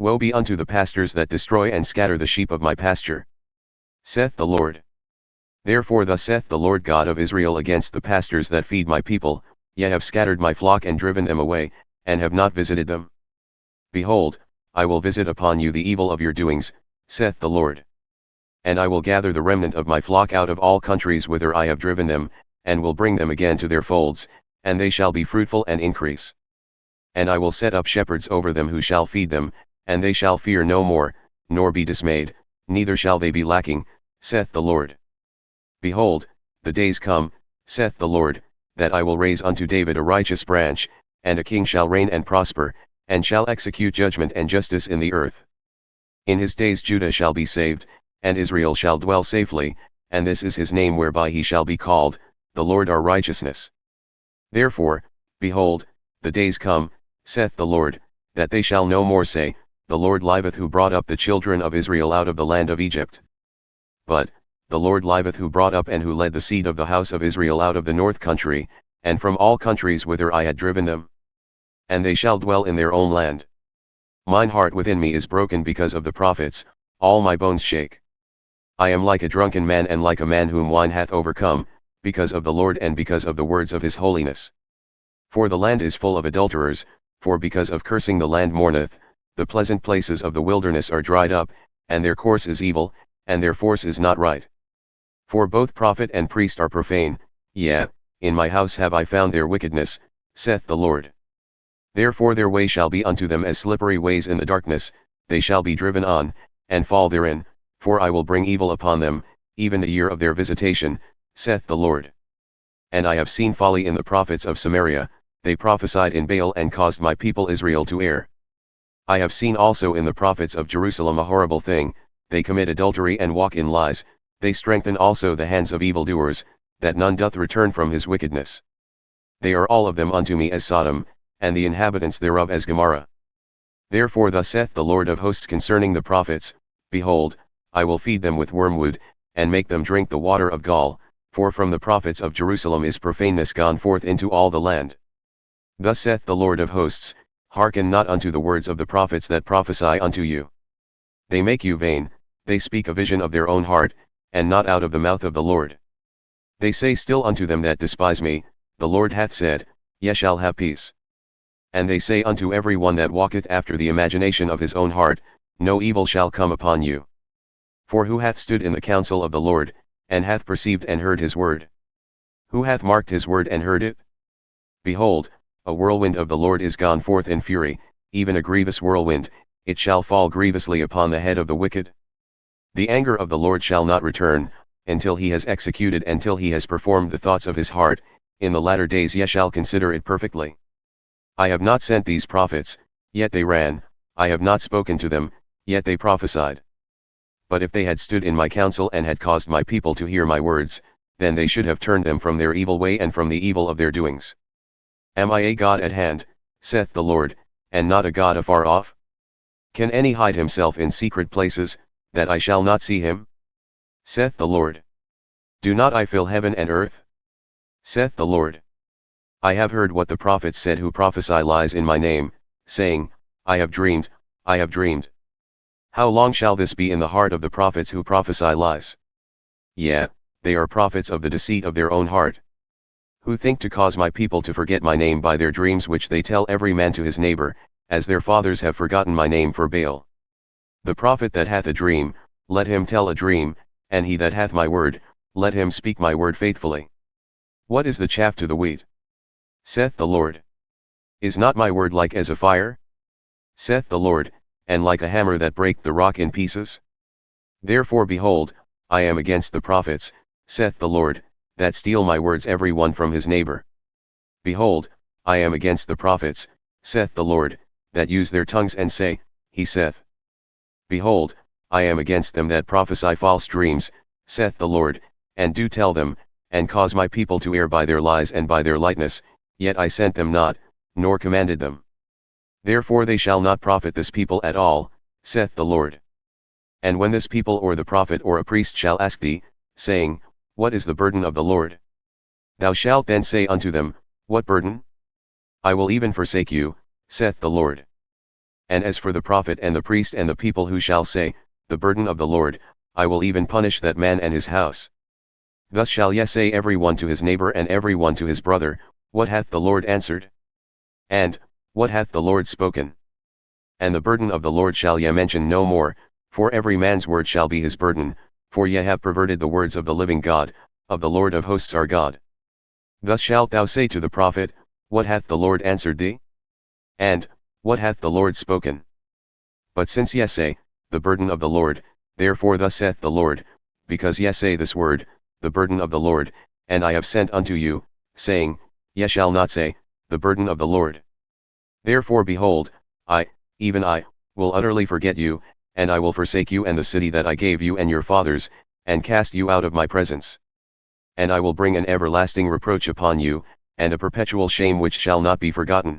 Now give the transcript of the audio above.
Woe be unto the pastors that destroy and scatter the sheep of my pasture, saith the Lord. Therefore thus saith the Lord God of Israel against the pastors that feed my people, ye have scattered my flock and driven them away, and have not visited them. Behold, I will visit upon you the evil of your doings, saith the Lord. And I will gather the remnant of my flock out of all countries whither I have driven them, and will bring them again to their folds, and they shall be fruitful and increase. And I will set up shepherds over them who shall feed them, and they shall fear no more, nor be dismayed, neither shall they be lacking, saith the Lord. Behold, the days come, saith the Lord, that I will raise unto David a righteous branch, and a king shall reign and prosper, and shall execute judgment and justice in the earth. In his days Judah shall be saved, and Israel shall dwell safely, and this is his name whereby he shall be called, the Lord our righteousness. Therefore, behold, the days come, saith the Lord, that they shall no more say, the Lord liveth who brought up the children of Israel out of the land of Egypt. But, the Lord liveth who brought up and who led the seed of the house of Israel out of the north country, and from all countries whither I had driven them. And they shall dwell in their own land. Mine heart within me is broken because of the prophets, all my bones shake. I am like a drunken man and like a man whom wine hath overcome, because of the Lord and because of the words of his holiness. For the land is full of adulterers, for because of cursing the land mourneth, the pleasant places of the wilderness are dried up, and their course is evil, and their force is not right. For both prophet and priest are profane, yea, in my house have I found their wickedness, saith the Lord. Therefore their way shall be unto them as slippery ways in the darkness, they shall be driven on, and fall therein, for I will bring evil upon them, even the year of their visitation, saith the Lord. And I have seen folly in the prophets of Samaria, they prophesied in Baal and caused my people Israel to err. I have seen also in the prophets of Jerusalem a horrible thing, they commit adultery and walk in lies, they strengthen also the hands of evildoers, that none doth return from his wickedness. They are all of them unto me as Sodom, and the inhabitants thereof as Gomorrah. Therefore thus saith the Lord of hosts concerning the prophets, Behold, I will feed them with wormwood, and make them drink the water of gall, for from the prophets of Jerusalem is profaneness gone forth into all the land. Thus saith the Lord of hosts, Hearken not unto the words of the prophets that prophesy unto you. They make you vain, they speak a vision of their own heart, and not out of the mouth of the Lord. They say still unto them that despise me, the Lord hath said, Ye shall have peace. And they say unto every one that walketh after the imagination of his own heart, No evil shall come upon you. For who hath stood in the counsel of the Lord, and hath perceived and heard his word? Who hath marked his word and heard it? Behold, a whirlwind of the Lord is gone forth in fury, even a grievous whirlwind, it shall fall grievously upon the head of the wicked. The anger of the Lord shall not return, until he has executed and till he has performed the thoughts of his heart, in the latter days ye shall consider it perfectly. I have not sent these prophets, yet they ran, I have not spoken to them, yet they prophesied. But if they had stood in my counsel and had caused my people to hear my words, then they should have turned them from their evil way and from the evil of their doings. Am I a God at hand, saith the Lord, and not a God afar off? Can any hide himself in secret places, that I shall not see him? Saith the Lord. Do not I fill heaven and earth? Saith the Lord. I have heard what the prophets said who prophesy lies in my name, saying, I have dreamed, I have dreamed. How long shall this be in the heart of the prophets who prophesy lies? Yea, they are prophets of the deceit of their own heart. Who think to cause my people to forget my name by their dreams which they tell every man to his neighbor, as their fathers have forgotten my name for Baal. The prophet that hath a dream, let him tell a dream, and he that hath my word, let him speak my word faithfully. What is the chaff to the wheat? Saith the Lord. Is not my word like as a fire? Saith the Lord, and like a hammer that breaketh the rock in pieces? Therefore behold, I am against the prophets, saith the Lord, that steal my words every one from his neighbor. Behold, I am against the prophets, saith the Lord, that use their tongues and say, He saith. Behold, I am against them that prophesy false dreams, saith the Lord, and do tell them, and cause my people to err by their lies and by their lightness, yet I sent them not, nor commanded them. Therefore they shall not profit this people at all, saith the Lord. And when this people or the prophet or a priest shall ask thee, saying, What is the burden of the Lord? Thou shalt then say unto them, What burden? I will even forsake you, saith the Lord. And as for the prophet and the priest and the people who shall say, the burden of the Lord, I will even punish that man and his house. Thus shall ye say every one to his neighbor and every one to his brother, What hath the Lord answered? And, What hath the Lord spoken? And the burden of the Lord shall ye mention no more, for every man's word shall be his burden, for ye have perverted the words of the living God, of the Lord of hosts our God. Thus shalt thou say to the prophet, What hath the Lord answered thee? And, What hath the Lord spoken? But since ye say, the burden of the Lord, therefore thus saith the Lord, because ye say this word, the burden of the Lord, and I have sent unto you, saying, Ye shall not say, the burden of the Lord. Therefore behold, I, even I, will utterly forget you, and I will forsake you and the city that I gave you and your fathers, and cast you out of my presence. And I will bring an everlasting reproach upon you, and a perpetual shame which shall not be forgotten.